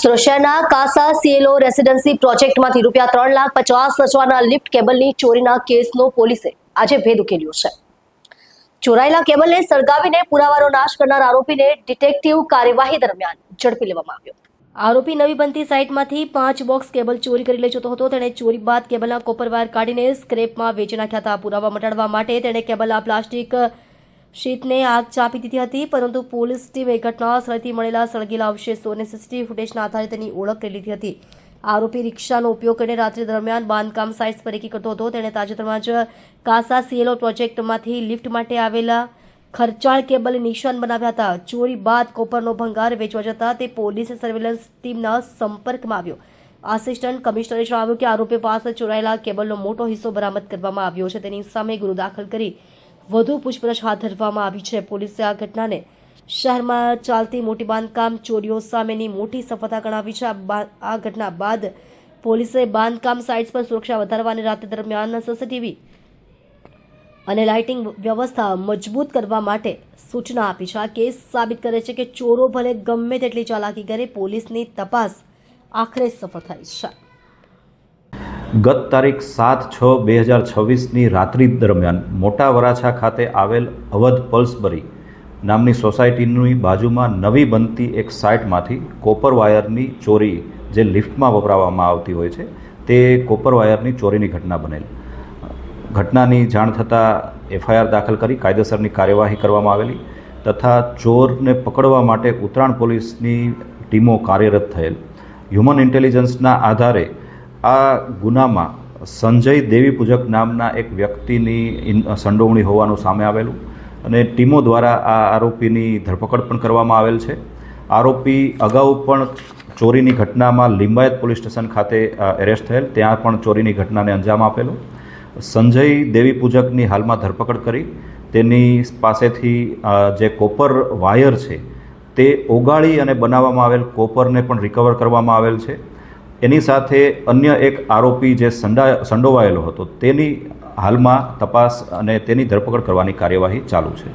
સુરતના કાસા CLO residency પ્રોજેક્ટમાંથી ₹3,50,000ના lift કેબલની ચોરીના કેસનો પોલીસે આજે ભેદ ઉકેલ્યો છે। ચોરાયેલા કેબલને સળગાવીને પુરાવાનો નાશ કરનાર આરોપીને ડિટેક્ટિવ કાર્યવાહી દરમિયાન ઝડપી લેવામાં આવ્યો। આરોપી નવી બનતી સાઇટમાંથી 5 બોક્સ કેબલ ચોરી કરી લઈ જતો હતો। તેણે ચોરી બાદ કેબલના કોપર વાયર કાઢીને સ્ક્રેપમાં વેચી નાખ્યા હતા। પુરાવા મટાડવા માટે તેણે કેબલના પ્લાસ્ટિક શીટને આગ ચાંપી દીધી હતી, પરંતુ પોલીસ ટીમે ઘટના સ્થળેથી મળેલા સળગેલા અવશેષોને સીસીટીવી ફૂટેજના આધારે તેની ઓળખ કરી લીધી હતી। આરોપી રિક્ષાનો ઉપયોગ કરીને રાત્રિ દરમિયાન બાંધકામ સાઇટ્સ પર રેકી કરતો હતો। તેણે તાજેતરમાં જ કાસા સીએલઓ પ્રોજેક્ટમાંથી લિફ્ટ માટે આવેલા ખર્ચાળ કેબલ નિશાન બનાવ્યા હતા। ચોરી બાદ કોપરનો ભંગાર વેચવા જતા તે પોલીસ સર્વેલન્સ ટીમના સંપર્કમાં આવ્યો। આસિસ્ટન્ટ કમિશનરે જણાવ્યું કે આરોપી પાસે ચોરાયેલા કેબલનો મોટો હિસ્સો બરામદ કરવામાં આવ્યો છે। તેની સામે ગુનો દાખલ કરી વધુ પૂછપરછ હાથ ધરવામાં આવી છે। પોલીસે આ ઘટનાને શહેરમાં ચાલતી મોટી બાંધકામ ચોરીઓ સામેની મોટી સફળતા ગણાવી છે। આ ઘટના બાદ પોલીસે બાંધકામ સાઇટ્સ પર સુરક્ષા વધારવા અને રાત્રિ દરમિયાન સીસીટીવી અને લાઇટિંગ વ્યવસ્થા મજબૂત કરવા માટે સૂચના આપી છે। આ કેસ સાબિત કરે છે કે ચોરો ભલે ગમે તેટલી ચાલાકી કરે, પોલીસની તપાસ આખરે સફળ થાય છે। ગત તારીખ 7/6/2026ની રાત્રિ દરમિયાન મોટા વરાછા ખાતે આવેલ અવધ પલ્સબરી નામની સોસાયટીની બાજુમાં નવી બનતી એક સાઇટમાંથી કોપર વાયરની ચોરી, જે લિફ્ટમાં વપરાવવામાં આવતી હોય છે, તે કોપર વાયરની ચોરીની ઘટના બનેલ। ઘટનાની જાણ થતાં એફઆઈઆર દાખલ કરી કાયદેસરની કાર્યવાહી કરવામાં આવેલી તથા ચોરને પકડવા માટે ઉત્તરાયણ પોલીસની ટીમો કાર્યરત થયેલ। હ્યુમન ઇન્ટેલિજન્સના આધારે આ ગુનામાં સંજય દેવી પૂજક નામના એક વ્યક્તિની સંડોવણી હોવાનું સામે આવેલું અને ટીમો દ્વારા આ આરોપીની ધરપકડ પણ કરવામાં આવેલ છે। આરોપી અગાઉ પણ ચોરીની ઘટનામાં લિંબાયત પોલીસ સ્ટેશન ખાતે એરેસ્ટ થયેલ, ત્યાં પણ ચોરીની ઘટનાને અંજામ આપેલો। સંજય દેવી પૂજકની હાલમાં ધરપકડ કરી તેની પાસેથી જે કોપર વાયર છે તે ઓગાળી અને બનાવવામાં આવેલ કોપરને પણ રિકવર કરવામાં આવેલ છે। એની સાથે અન્ય એક આરોપી જે સંડોવાયેલો હતો તેની હાલમાં તપાસ અને તેની ધરપકડ કરવાની કાર્યવાહી ચાલુ છે।